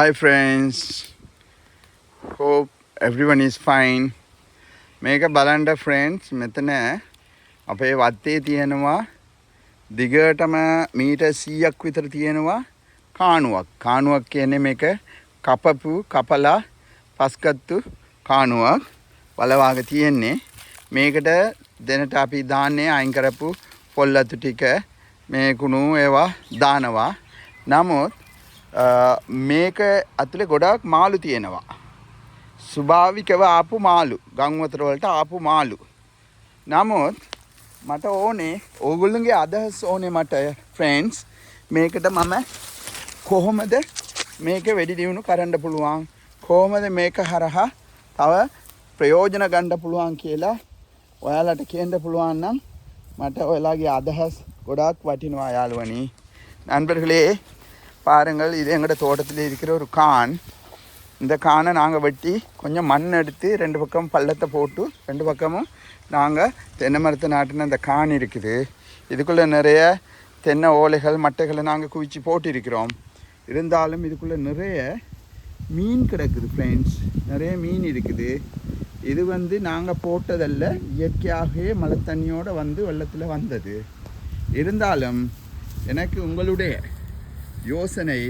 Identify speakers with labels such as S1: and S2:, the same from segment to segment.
S1: Hi friends, hope everyone is fine. මේක බලන්න friends මෙතන අපේ වත්තේ තියෙනවා දිගටම මීටර් 100ක් විතර තියෙනවා කාණුවක්. කාණුවක් කියන්නේ මේක කපලා පස්කත්තු කාණුවක් වලවාගේ තියෙන්නේ. මේකට දෙනට අපි දාන්නේ අයින් කරපු පොල්ලතු ටික මේ කුණු ඒවා දානවා. නමුත් මේක ඇතුලේ ගොඩක් මාළු තියෙනවා. ස්වභාවිකව ආපු මාළු, ගම් වතුර වලට ආපු මාළු. නමුත් මට ඕනේ ඕගොල්ලන්ගේ අදහස් ඕනේ මට friends මේකට මම කොහොමද මේක වැඩි දියුණු කරන්න පුළුවන්, කොහොමද මේක හරහා තව ප්‍රයෝජන ගන්න පුළුවන් කියලා ඔයාලට කියන්න පුළුවන් නම් මට ඔයාලගේ අදහස් ගොඩක් වටිනවා යාළුවනි. நண்பர்களே, பாருங்கள், இது எங்களோட தோட்டத்தில் இருக்கிற ஒரு கான். இந்த கானை நாங்கள் வெட்டி கொஞ்சம் மண் எடுத்து ரெண்டு பக்கம் பள்ளத்தை போட்டு ரெண்டு பக்கமும் நாங்கள் தென்னை மரத்தை நாட்டின இந்த கான் இருக்குது. இதுக்குள்ளே நிறைய தென்னை ஓலைகள் மட்டைகளை நாங்கள் குவிச்சு போட்டிருக்கிறோம். இருந்தாலும் இதுக்குள்ளே நிறைய மீன் கிடக்குது ஃப்ரெண்ட்ஸ், நிறைய மீன் இருக்குது. இது நாங்கள் போட்டதல்ல, இயற்கையாகவே மழை தண்ணியோடு வெள்ளத்தில் வந்தது. இருந்தாலும் எனக்கு உங்களுடைய யோசனை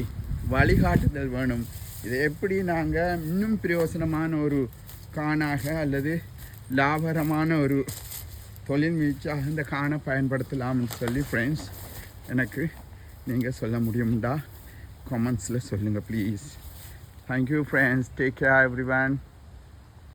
S1: வழிகாட்டுதல் வேணும். இதை எப்படி நாங்கள் இன்னும் பிரயோசனமான ஒரு காணாக அல்லது லாபகரமான ஒரு தொழில் முயற்சியாக இந்த காணை பயன்படுத்தலாம்னு சொல்லி ஃப்ரெண்ட்ஸ் எனக்கு நீங்கள் சொல்ல முடியும்டா கமெண்ட்ஸில் சொல்லுங்கள் please. Thank you friends, take care every one.